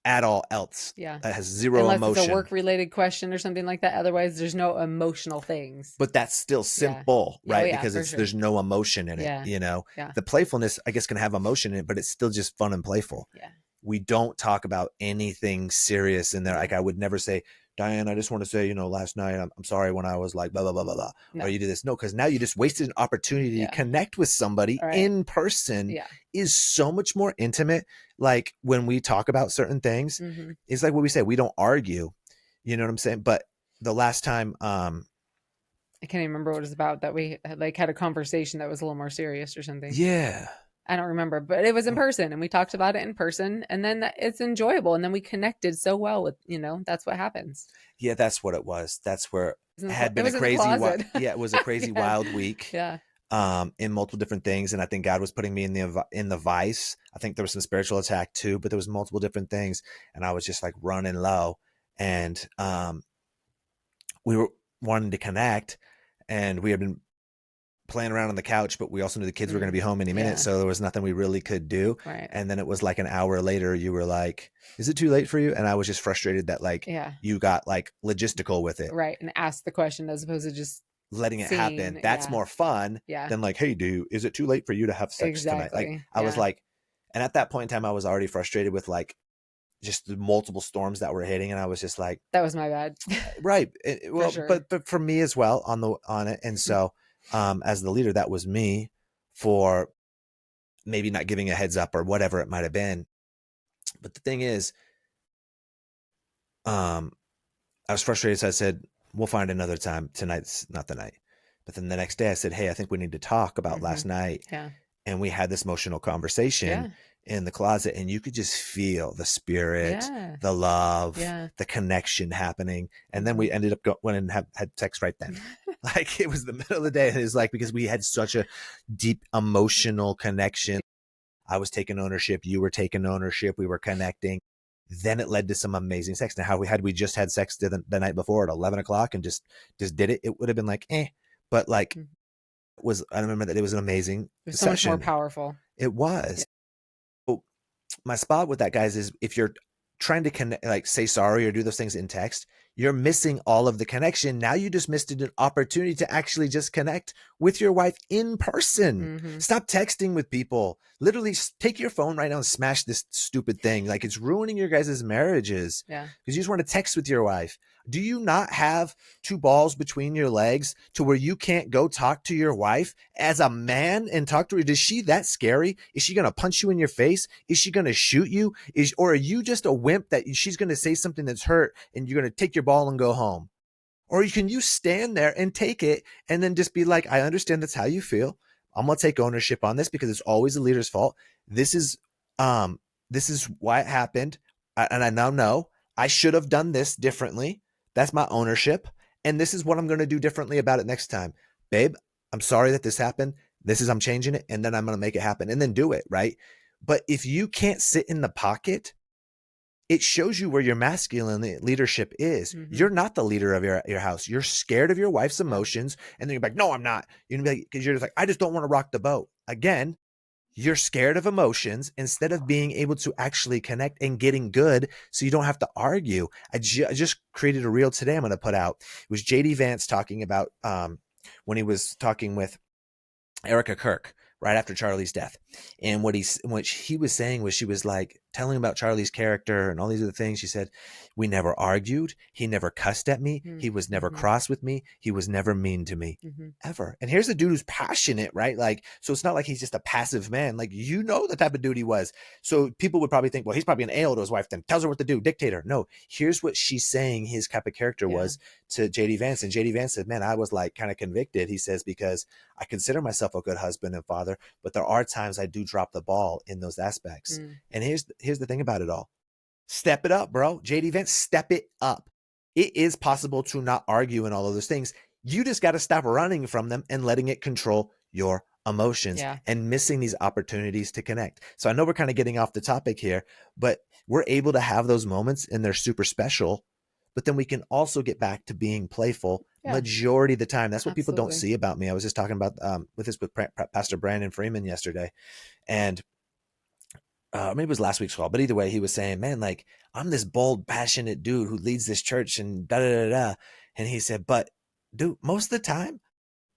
at all else.
Yeah.
It has zero
Unless
emotion.
it's a work-related question or something like that. Otherwise, there's no emotional things.
But that's still simple, right?
Yeah,
because there's no emotion in it,
Yeah.
The playfulness, I guess, can have emotion in it, but it's still just fun and playful.
Yeah.
We don't talk about anything serious in there. Like I would never say, Diane, I just want to say, last night, I'm sorry when I was like, blah, blah, blah, blah, blah.
No.
Or you do this. No, because now you just wasted an opportunity to connect with somebody in person. Is so much more intimate. Like when we talk about certain things, it's like what we say, we don't argue, you know what I'm saying? But the last time,
I can't even remember what it was about, that we had a conversation that was a little more serious or something.
Yeah.
I don't remember, but it was in person, and we talked about it in person, and then it's enjoyable. And then we connected so well with, that's what happens.
Yeah, that's what it was. That's where it had been a crazy, it was a crazy wild week.
Yeah.
In multiple different things. And I think God was putting me in the vice. I think there was some spiritual attack too, but there was multiple different things. And I was just like running low, and we were wanting to connect, and we had been playing around on the couch, but we also knew the kids were going to be home any minute. So there was nothing we really could do.
Right.
And then it was like an hour later, you were like, is it too late for you? And I was just frustrated that you got like logistical with it.
Right. And asked the question as opposed to just
letting it happen. That's more fun than like, hey, is it too late for you to have sex tonight? Like I was like, and at that point in time, I was already frustrated with like just the multiple storms that were hitting. And I was just like,
that was my bad.
Right. Well,
sure.
but for me as well on it. And so, as the leader, that was me for maybe not giving a heads up or whatever it might've been. But the thing is, I was frustrated. So I said, we'll find another time. Tonight's not the night. But then the next day I said, hey, I think we need to talk about last night.
Yeah.
And we had this emotional conversation in the closet, and you could just feel the spirit, the love, the connection happening. And then we ended up going and had sex right then. Like it was the middle of the day. And it was like, because we had such a deep emotional connection. I was taking ownership. You were taking ownership. We were connecting. Then it led to some amazing sex. Now, how we just had sex the night before at 11 o'clock and just did it, it would have been like, eh. But like,
Mhm.
I remember that it was an amazing
It was so much more
session.
powerful.
It
Yeah.
was. So my spot with that, guys, is if you're trying to connect, like say sorry or do those things in text, you're missing all of the connection. Now you just missed an opportunity to actually just connect with your wife in person.
Mhm.
Stop texting with people. Literally take your phone right now and smash this stupid thing. Like, it's ruining your guys' marriages
Yeah.
because you just want to text with your wife. Do you not have two balls between your legs to where you can't go talk to your wife as a man and talk to her? Is she that scary? Is she going to punch you in your face? Is she going to shoot you? Or are you just a wimp that she's going to say something that's hurt and you're going to take your ball and go home? Or can you stand there and take it and then just be like, I understand that's how you feel. I'm gonna take ownership on this because it's always the leader's fault. This is um this is why it happened. And I now know I should have done this differently. That's my ownership. And this is what I'm gonna do differently about it next time. Babe, I'm sorry that this happened. I'm changing it, and then I'm gonna make it happen. And then do it, right? But if you can't sit in the pocket, it shows you where your masculine leadership is.
Mhm.
You're not the leader of your house. You're scared of your wife's
Yeah.
emotions. And then you're like, no, I'm not. You're gonna be like, because you're just like, I just don't want to rock the boat. Again, you're scared of emotions instead of being able to actually connect and getting good so you don't have to argue. I just created a reel today I'm going to put out. It was JD Vance talking about when he was talking with Erica Kirk right after Charlie's death. And what he was saying was, she was like telling about Charlie's character and all these other things. She said, we never argued. He never cussed at me. He was never
Mhm.
cross with me. He was never mean to me.
Mhm.
Ever. And here's the dude who's passionate, right? Like, so it's not like he's just a passive man. Like, the type of dude he was. So people would probably think, well, he's probably an ale to his wife, then tells her what to do, dictator. No, here's what she's saying his type of character
Yeah.
was to JD Vance. And JD Vance said, man, I was like kind of convicted. He says, because I consider myself a good husband and father, but there are times I do drop the ball in those aspects.
Mm.
And here's the thing about it all. Step it up, bro. JD Vance, step it up. It is possible to not argue and all of those things. You just got to stop running from them and letting it control your emotions
Yeah.
and missing these opportunities to connect. So I know we're kind of getting off the topic here, but we're able to have those moments and they're super special. But then we can also get back to being playful
Yeah.
majority of the time. That's what people don't
Absolutely.
see about me. I was just talking about with Pastor Brandon Freeman yesterday, and maybe it was last week's call, but either way, he was saying, man, like, I'm this bold, passionate dude who leads this church and da da da da. And he said, but dude, most of the time,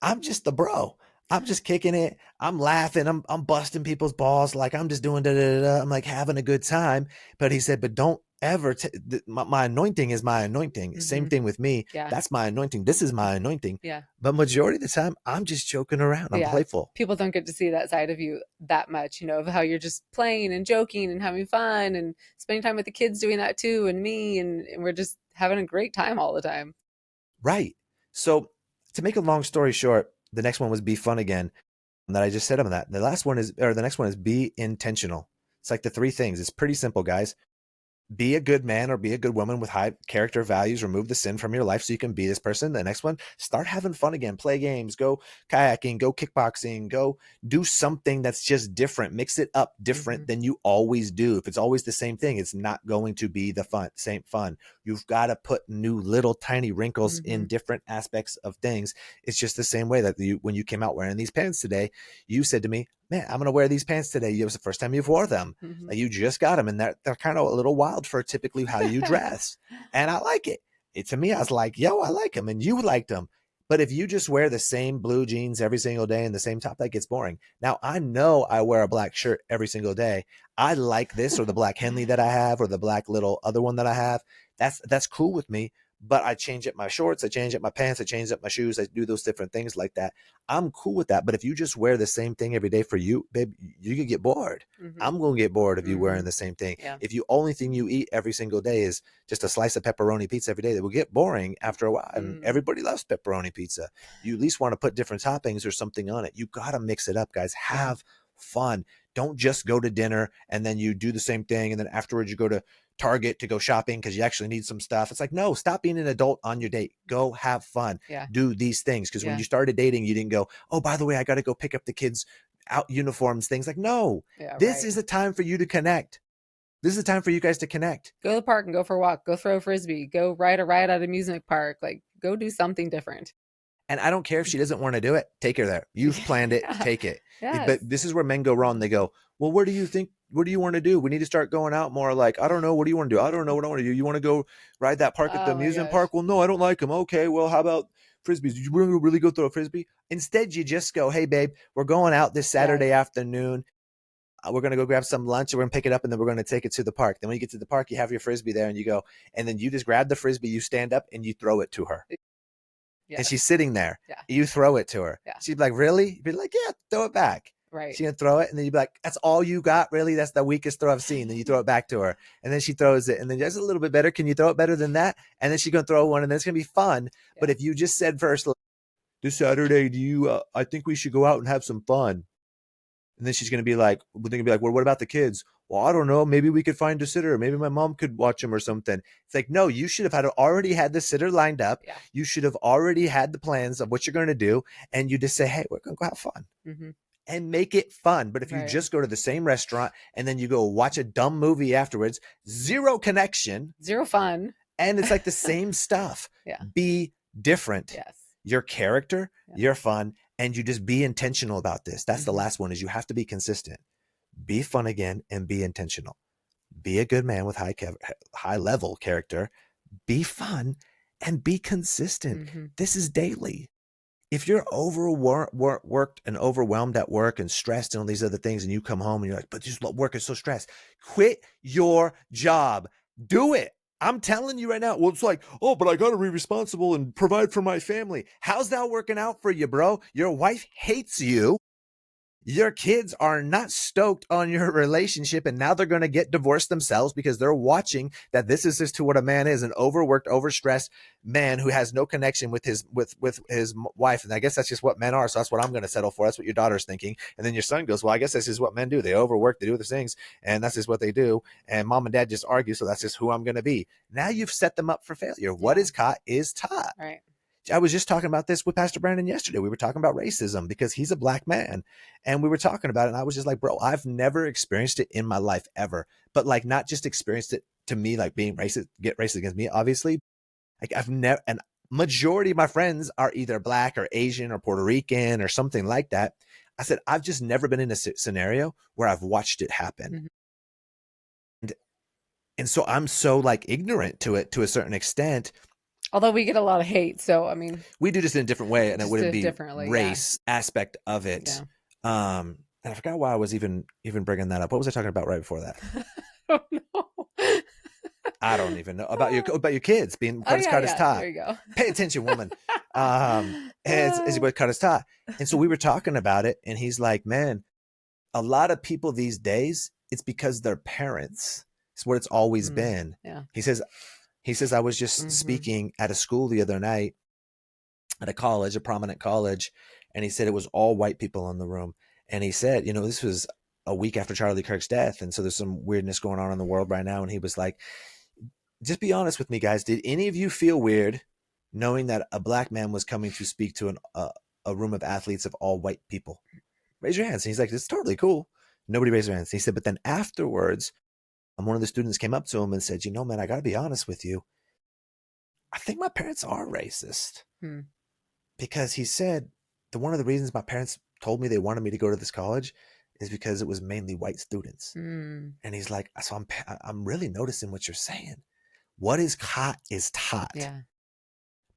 I'm just the bro. I'm just kicking it. I'm laughing. I'm busting people's balls. Like, I'm just doing da da da. I'm like having a good time. But he said, but don't ever. My anointing is my anointing. Same
Mhm.
thing with me.
Yeah.
That's my anointing. This is my anointing.
Yeah.
But majority of the time, I'm just joking around. I'm
Yeah.
playful.
People don't get to see that side of you that much, of how you're just playing and joking and having fun and spending time with the kids doing that too, and me, and we're just having a great time all the time.
Right. So to make a long story short, the next one was be fun again. That I just said on that. The next one is be intentional. It's like the three things. It's pretty simple, guys. Be a good man or be a good woman with high character values. Remove the sin from your life so you can be this person. The next one, start having fun again. Play games, go kayaking, go kickboxing, go do something that's just different. Mix it up different
Mhm.
than you always do. If it's always the same thing, it's not going to be the same fun. You've got to put new little tiny wrinkles in
Mhm.
different aspects of things. It's just the same way that when you came out wearing these pants today, you said to me, man, I'm going to wear these pants today. It was the first time you've wore them.
Mhm.
Like, you just got them, and they're kind of a little wild for typically how you dress. And I like it. To me, I was like, yo, I like them, and you liked them. But if you just wear the same blue jeans every single day and the same top, that gets boring. Now, I know I wear a black shirt every single day. I like this, or the black Henley that I have, or the black little other one that I have. That's cool with me. But I change up my shorts, I change up my pants, I change up my shoes, I do those different things like that. I'm cool with that. But if you just wear the same thing every day for you, babe, you could get bored.
Mhm.
I'm going to get bored of you wearing
Mhm.
the same thing.
Yeah.
If you only thing you eat every single day is just a slice of pepperoni pizza every day, that will get boring after a while. And
Mhm.
everybody loves pepperoni pizza. You at least want to put different toppings or something on it. You got to mix it up, guys.
Yeah.
Have fun. Don't just go to dinner and then you do the same thing. And then afterwards you go to Target to go shopping because you actually need some stuff. It's like, no, stop being an adult on your date. Go have fun.
Yeah.
Do these things. Because when
Yeah.
you started dating, you didn't go, oh, by the way, I got to go pick up the kids out uniforms, things like, no,
Yeah.
this
Right.
is a time for you to connect. This is the time for you guys to connect.
Go to the park and go for a walk. Go throw a frisbee. Go ride a ride at an amusement park. Like, go do something different.
And I don't care if she doesn't want to do it. Take her there. You've planned it.
Yeah.
Take it.
Yes.
But this is where men go wrong. They go, well, where do you think? What do you want to do? We need to start going out more. Like, I don't know. What do you want to do? I don't know what I want to do. You want to go ride that park at the
Oh my
amusement
gosh.
park? Well, no, I don't like them. Okay, well, how about frisbees? Did you really go throw a frisbee? Instead, you just go, hey, babe, we're going out this Saturday
Yes.
afternoon. We're going to go grab some lunch and we're going to pick it up and then we're going to take it to the park. Then when you get to the park, you have your frisbee there and you go, and then you just grab the frisbee, you stand up and you throw it to her. And
Yes.
she's sitting there.
Yeah.
You throw it to her.
Yeah.
She'd be like, really? You'd be like, yeah, throw it back.
Right.
She's going to throw it. And then you'd be like, that's all you got? Really? That's the weakest throw I've seen. Then you throw it back to her. And then she throws it. And then just a little bit better. Can you throw it better than that? And then she's going to throw one and then it's going to be fun.
Yeah.
But if you just said first, this Saturday, I think we should go out and have some fun. And then she's going to be like, well, what about the kids? Well, I don't know. Maybe we could find a sitter. Maybe my mom could watch them or something. It's like, no, you should have already had the sitter lined up.
Yeah.
You should have already had the plans of what you're going to do. And you just say, hey, we're going to go have fun and make it fun. But if you just go to the same restaurant and then you go watch a dumb movie afterwards, zero connection,
zero fun.
And it's like the same stuff.
Yeah.
Be different.
Yes.
Your character, your fun, and you just be intentional about this. That's the last one, is you have to be consistent. Be fun again and be intentional. Be a good man with high level character. Be fun and be consistent. This is daily. If you're overworked and overwhelmed at work and stressed and all these other things, and you come home and you're like, but this work is so stressed, quit your job. Do it. I'm telling you right now. Well, it's like, oh, but I got to be responsible and provide for my family. How's that working out for you, bro? Your wife hates you. Your kids are not stoked on your relationship, and now they're going to get divorced themselves because they're watching that this is just to what a man is, an overworked, overstressed man who has no connection with his wife. And I guess that's just what men are. So that's what I'm going to settle for. That's what your daughter's thinking. And then your son goes, well, I guess this is what men do. They overwork, they do other things, and that's just what they do. And mom and dad just argue. So that's just who I'm going to be. Now you've set them up for failure. What is caught is taught.
Right.
I was just talking about this with Pastor Brandon yesterday. We were talking about racism because he's a black man, and we were talking about it. And I was just like, bro, I've never experienced it in my life ever, but like not just experienced it to me, like being racist, get racist against me, obviously. Like I've never, and majority of my friends are either black or Asian or Puerto Rican or something like that. I said, I've just never been in a scenario where I've watched it happen. And so I'm so like ignorant to it to a certain extent.
Although we get a lot of hate, so I mean,
we do just in a different way, and it wouldn't be race aspect of it. Yeah. And I forgot why I was even bringing that up. What was I talking about right before that?
I don't know.
I don't even know about your kids being cut as taught.
There you go.
Pay attention, woman. As he was cut as taught, and so we were talking about it, and he's like, "Man, a lot of people these days, it's because their parents. It's what it's always been."
Yeah.
He says, I was just speaking at a school the other night at a college, a prominent college, and he said it was all white people in the room. And he said, this was a week after Charlie Kirk's death, and so there's some weirdness going on in the world right now. And he was like, just be honest with me, guys. Did any of you feel weird knowing that a black man was coming to speak to a room of athletes of all white people? Raise your hands. And he's like, it's totally cool. Nobody raised their hands. And he said, but then afterwards, one of the students came up to him and said, man, I got to be honest with you. I think my parents are racist. Because he said one of the reasons my parents told me they wanted me to go to this college is because it was mainly white students. And he's like, so I'm really noticing what you're saying. What is caught is taught.
Yeah.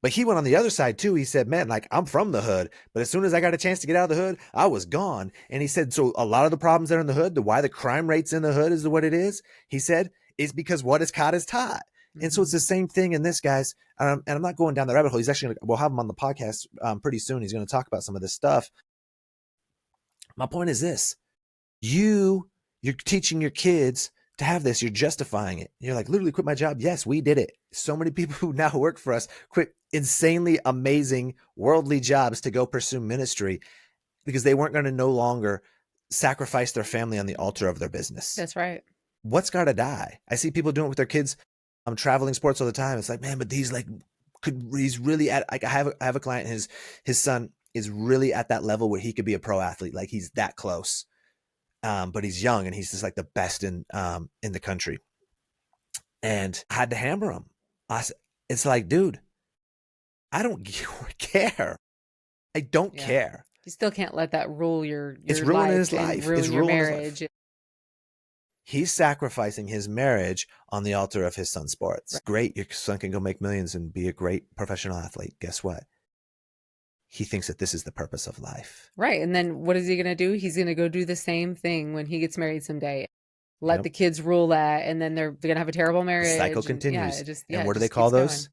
But he went on the other side too. He said, man, like I'm from the hood, but as soon as I got a chance to get out of the hood, I was gone. And he said, so a lot of the problems that are in the hood, why the crime rates in the hood is what it is, he said, is because what is caught is taught. And so it's the same thing in this, guys. And I'm not going down the rabbit hole. He's actually we'll have him on the podcast pretty soon. He's going to talk about some of this stuff. My point is this. You're teaching your kids to have this. You're justifying it. You're like, literally quit my job. Yes, we did it. So many people who now work for us quit insanely amazing worldly jobs to go pursue ministry because they weren't going to no longer sacrifice their family on the altar of their business.
That's right.
What's got to die? I see people doing it with their kids. I'm traveling sports all the time. It's like, man, but he's really at, like, I have a client, his son is really at that level where he could be a pro athlete. Like he's that close. but he's young and he's just like the best in the country. And I had to hammer him. It's like, dude, I don't care. I don't
Yeah.
care.
You still can't let that rule your
It's ruining his
life and
life. It's
ruin your
ruining his life.
marriage.
He's sacrificing his marriage on the altar of his son's sports.
Right.
Great, your son can go make millions and be a great professional athlete. Guess what? He thinks that this is the purpose of life.
Right. And then what is he going to do? He's going to go do the same thing when he gets married someday. Let
Yep.
the kids rule that, and then they're going to have a terrible marriage.
The cycle
and
continues. And
it
what do they
just
call
keeps
those?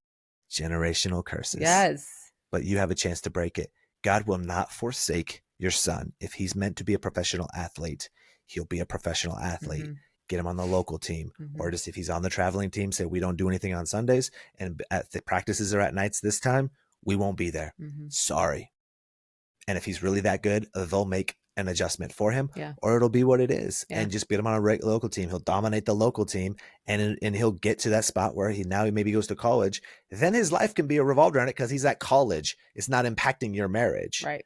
going.
Generational curses.
Yes.
But you have a chance to break it. God will not forsake your son. If he's meant to be a professional athlete, he'll be a professional athlete.
Mm-hmm.
Get him on the local team.
Mm-hmm.
Or just if he's on the traveling team, say we don't do anything on Sundays and at the practices are at nights this time, we won't be there.
Mm-hmm.
Sorry. And if he's really that good, they'll make an adjustment for him,
Yeah.
or it'll be what it is.
Yeah.
And just get him on a local team. He'll dominate the local team, and he'll get to that spot where he maybe goes to college. Then his life can be revolved around it because he's at college. It's not impacting your marriage.
Right.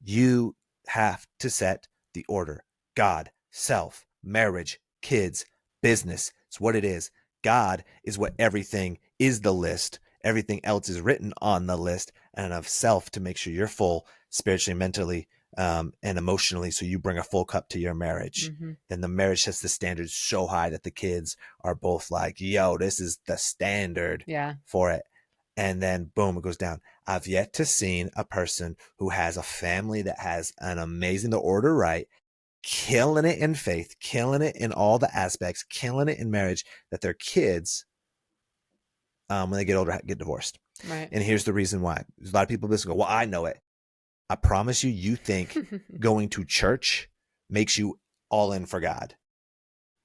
You have to set the order. God, self, marriage, kids, business. It's what it is. God is what everything is, the list. Everything else is written on the list, and of self to make sure you're full spiritually, mentally, and emotionally, so you bring a full cup to your marriage.
Mm-hmm.
Then the marriage sets the standards so high that the kids are both like, yo, this is the standard for it. And then boom, it goes down. I've yet to seen a person who has a family that has an amazing, the order right, killing it in faith, killing it in all the aspects, killing it in marriage, that their kids, when they get older, get divorced.
Right.
And here's the reason why. There's a lot of people that go, well, I know it. I promise you, you think going to church makes you all in for God.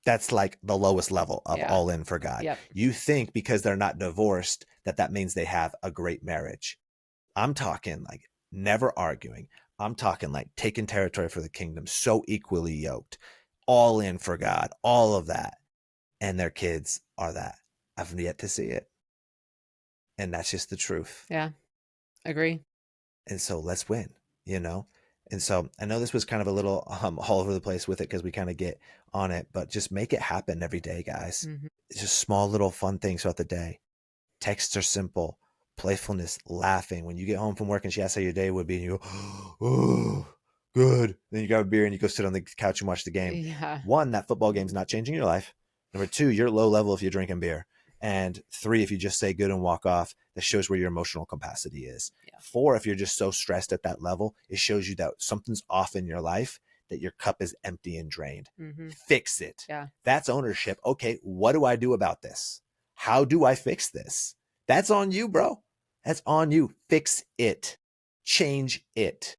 That's like the lowest level of all in for God.
Yep.
You think because they're not divorced that means they have a great marriage. I'm talking like never arguing. I'm talking like taking territory for the kingdom, so equally yoked, all in for God, all of that. And their kids are that. I've yet to see it. And that's just the truth.
Yeah. Agree.
And so let's win, you know? And so I know this was kind of a little all over the place with it because we kind of get on it, but just make it happen every day, guys.
Mm-hmm.
It's just small little fun things throughout the day. Texts are simple. Playfulness, laughing. When you get home from work and she asks how your day would be, and you go, oh, good. Then you grab a beer and you go sit on the couch and watch the game.
Yeah.
1, that football game's not changing your life. Number 2, you're low level if you're drinking beer. And 3, if you just say good and walk off, that shows where your emotional capacity is. Yeah. 4, if you're just so stressed at that level, it shows you that something's off in your life, that your cup is empty and drained. Mm-hmm. Fix it. Yeah. That's ownership. Okay, what do I do about this? How do I fix this? That's on you, bro. That's on you. Fix it. Change it.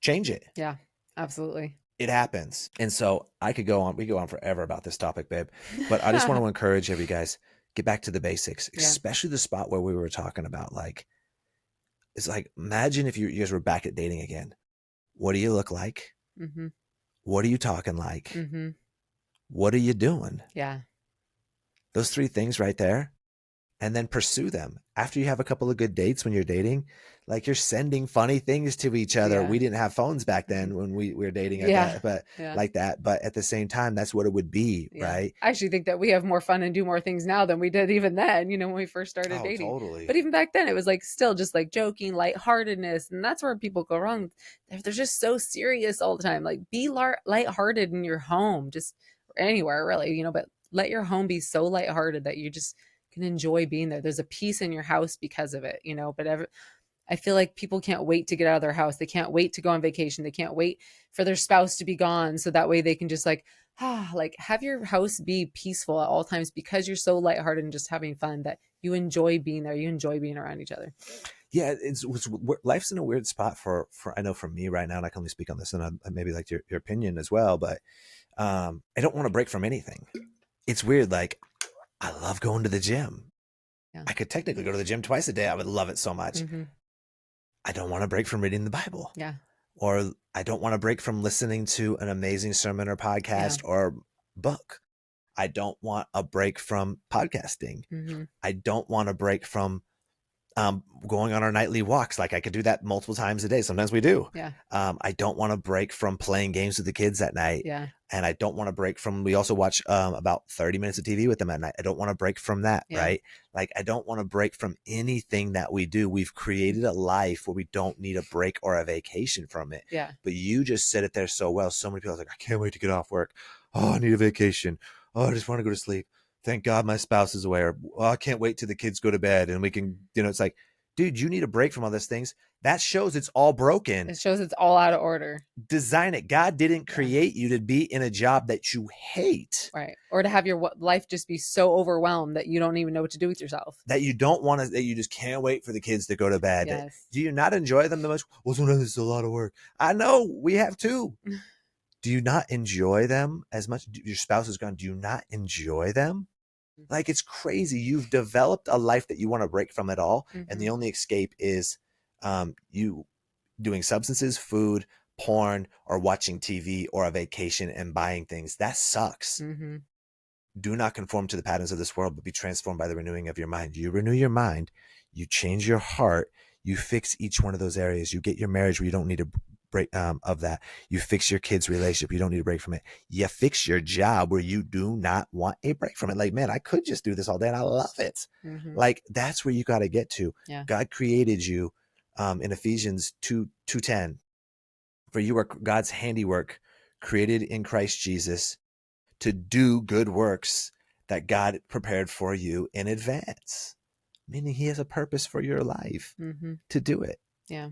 Change it.
Yeah, absolutely.
It happens. And so we go on forever about this topic, babe. But I just want to encourage you guys, get back to the basics, especially the spot where we were talking about, like, it's like, imagine if you guys were back at dating again. What do you look like? Mm-hmm. What are you talking like? Mm-hmm. What are you doing? Yeah. Those 3 things right there. And then pursue them. After you have a couple of good dates when you're dating, like you're sending funny things to each other. Yeah. We didn't have phones back then when we were dating like that. But at the same time, that's what it would be, right?
I actually think that we have more fun and do more things now than we did even then, when we first started dating.
Totally.
But even back then, it was like still just like joking, lightheartedness. And that's where people go wrong. They're just so serious all the time. Like be lighthearted in your home, just anywhere really, but let your home be so lighthearted that you just can enjoy being there. There's a peace in your house because of it, but I feel like people can't wait to get out of their house. They can't wait to go on vacation. They can't wait for their spouse to be gone. So that way they can just have your house be peaceful at all times because you're so lighthearted and just having fun that you enjoy being there. You enjoy being around each other.
Yeah. Life's in a weird spot for, I know for me right now, and I can only speak on this and I maybe like your opinion as well, but I don't want to break from anything. It's weird. Like, I love going to the gym. Yeah. I could technically go to the gym twice a day. I would love it so much. Mm-hmm. I don't want to break from reading the Bible. Yeah. Or I don't want to break from listening to an amazing sermon or podcast or book. I don't want a break from podcasting. Mm-hmm. I don't want to break from Going on our nightly walks. Like I could do that multiple times a day. Sometimes we do.
Yeah.
I don't want to break from playing games with the kids at night.
Yeah.
And I don't want to break from, we also watch about 30 minutes of TV with them at night. I don't want to break from that,
Yeah.
right? Like I don't want to break from anything that we do. We've created a life where we don't need a break or a vacation from it.
Yeah.
But you just said it there so well. So many people are like, I can't wait to get off work. Oh, I need a vacation. Oh, I just want to go to sleep. Thank God my spouse is away. Or oh, I can't wait till the kids go to bed and we can, it's like, dude, you need a break from all those things. That shows it's all broken.
It shows it's all out of order.
Design it. God didn't create you to be in a job that you hate.
Right. Or to have your life just be so overwhelmed that you don't even know what to do with yourself.
That you don't want to, that you just can't wait for the kids to go to bed.
Yes.
Do you not enjoy them the most? Well, sometimes it's a lot of work. I know, we have too. Do you not enjoy them as much? Your spouse is gone. Do you not enjoy them? Like, it's crazy. You've developed a life that you want to break from it all. And the only escape is you doing substances, food, porn, or watching TV or a vacation and buying things. That sucks. Do not conform to the patterns of this world, but be transformed by the renewing of your mind. You renew your mind, you change your heart, you fix each one of those areas. You get your marriage where you don't need a break of that. You fix your kids' relationship. You don't need a break from it. You fix your job where you do not want a break from it. Like, man, I could just do this all day and I love it. Like, that's where you got to get to.
Yeah.
God created you in Ephesians 2:10. For you are God's handiwork, created in Christ Jesus to do good works that God prepared for you in advance. Meaning he has a purpose for your life to do it.
Yeah.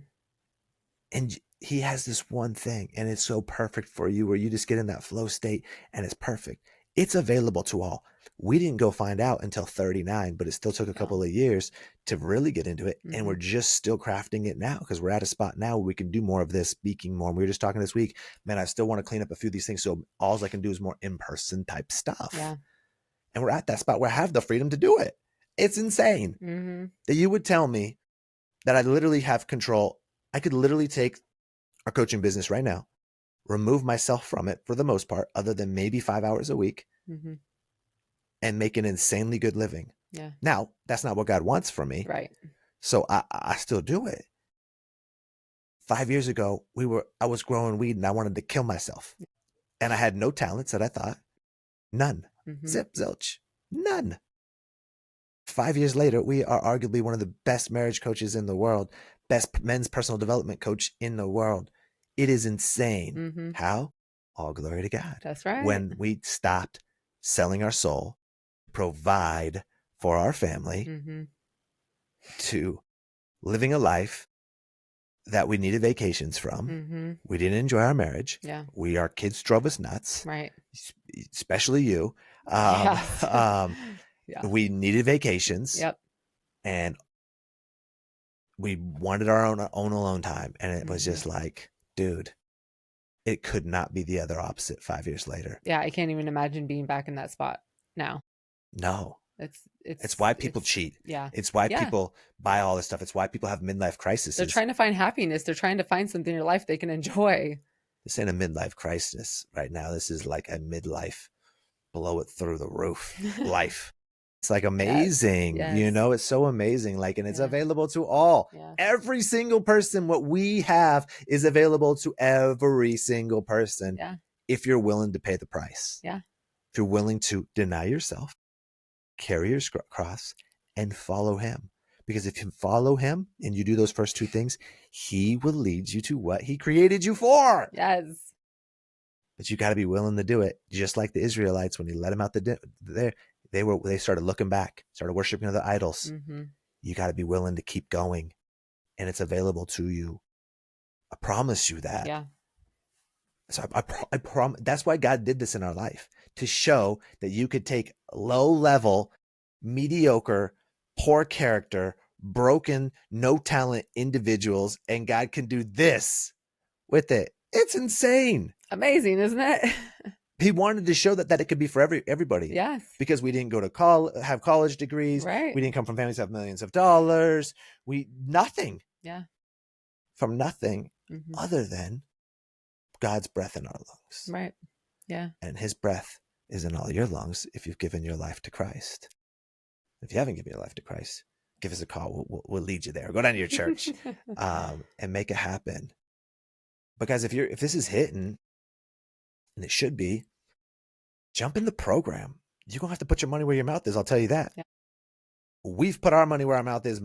And he has this one thing, and it's so perfect for you where you just get in that flow state and it's perfect. It's available to all. We didn't go find out until 39, but it still took a couple of years to really get into it. And we're just still crafting it now because we're at a spot now where we can do more of this, speaking more. And we were just talking this week, man, I still want to clean up a few of these things. So all I can do is more in-person type stuff.
Yeah.
And we're at that spot where I have the freedom to do it. It's insane that you would tell me that I literally have control. I could literally take our coaching business right now, remove myself from it for the most part, other than maybe 5 hours a week, and make an insanely good living.
Yeah.
Now, that's not what God wants from me.
Right.
So I still do it. 5 years ago, I was growing weed and I wanted to kill myself. And I had no talents that I thought. None. Zip, zilch. None. 5 years later, we are arguably one of the best marriage coaches in the world, best men's personal development coach in the world. It is insane. How? All glory to God.
That's right.
When we stopped selling our soul, provide for our family, to living a life that we needed vacations from. We didn't enjoy our marriage.
Yeah.
Our kids drove us nuts.
Right.
Especially you. We needed vacations.
Yep.
And we wanted our own alone time. And it was just like, dude, it could not be the other opposite 5 years later.
Yeah. I can't even imagine being back in that spot now.
No.
It's
why people cheat.
Yeah.
It's why people buy all this stuff. It's why people have midlife crises.
They're trying to find happiness. They're trying to find something in your life they can enjoy.
This ain't a midlife crisis right now. This is like a midlife, blow it through the roof life. It's like amazing.
Yes.
It's so amazing. Like, and it's available to all.
Yeah.
Every single person. What we have is available to every single person.
Yeah.
If you're willing to pay the price.
Yeah.
If you're willing to deny yourself, carry your cross, and follow him. Because if you follow him and you do those first two things, he will lead you to what he created you for.
Yes.
But you got to be willing to do it. Just like the Israelites, when he let them out there, they started looking back, started worshiping other idols. You got to be willing to keep going, and it's available to you. I promise you that.
Yeah.
So I promise. That's why God did this in our life, to show that you could take low level, mediocre, poor character, broken, no talent individuals, and God can do this with it. It's insane.
Amazing, isn't it?
He wanted to show that it could be for everybody.
Yes.
Because we didn't go to have college degrees.
Right.
We didn't come from families that have millions of dollars. Nothing.
Yeah.
From nothing other than God's breath in our lungs.
Right. Yeah.
And his breath is in all your lungs if you've given your life to Christ. If you haven't given your life to Christ, give us a call. We'll lead you there. Go down to your church and make it happen. Because if this is hitting, and it should be, jump in the program. You're going to have to put your money where your mouth is. I'll tell you that.
Yeah.
We've put our money where our mouth is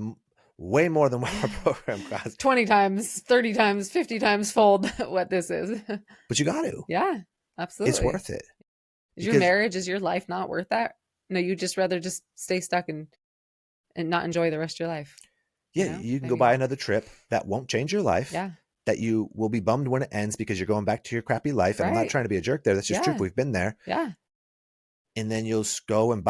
way more than what our program costs.
20 times, 30 times, 50 times fold what this is.
But you got to.
Yeah, absolutely.
It's worth it.
Is your marriage, is your life not worth that? No, you'd just rather just stay stuck and not enjoy the rest of your life.
Yeah, you can go buy another trip that won't change your life.
Yeah.
That you will be bummed when it ends because you're going back to your crappy life. And I'm not trying to be a jerk there. That's just truth. We've been there.
Yeah.
And then you'll go and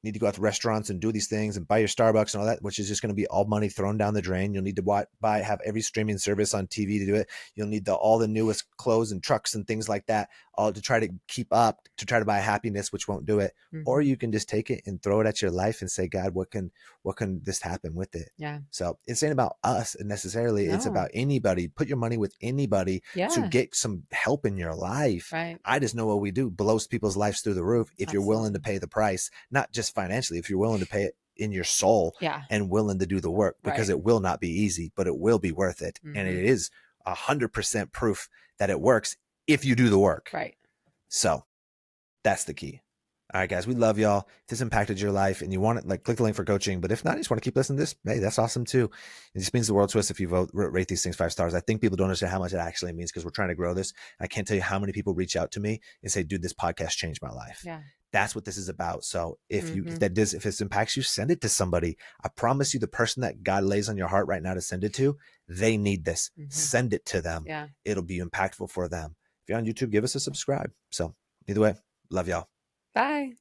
need to go out to restaurants and do these things and buy your Starbucks and all that, which is just going to be all money thrown down the drain. You'll need to have every streaming service on TV to do it. You'll need all the newest clothes and trucks and things like that, all to try to keep up, to try to buy happiness, which won't do it. Mm-hmm. Or you can just take it and throw it at your life and say, God, what can this happen with it?
Yeah.
So it's ain't about us necessarily. No. It's about anybody. Put your money with anybody to get some help in your life.
Right.
I just know what we do blows people's lives through the roof. If you're willing to pay the price, not just financially, if you're willing to pay it in your soul and willing to do the work, because it will not be easy, but it will be worth it. Mm-hmm. And it is 100% proof that it works if you do the work.
Right.
So that's the key. All right, guys, we love y'all. If this impacted your life and you want it, click the link for coaching. But if not, you just want to keep listening to this, hey, that's awesome too. It just means the world to us if you rate these things 5 stars. I think people don't understand how much it actually means because we're trying to grow this. I can't tell you how many people reach out to me and say, dude, this podcast changed my life.
Yeah.
That's what this is about. So if this impacts you, send it to somebody. I promise you, the person that God lays on your heart right now to send it to, they need this. Mm-hmm. Send it to them.
Yeah.
It'll be impactful for them. If you're on YouTube, give us a subscribe. So either way, love y'all.
Bye.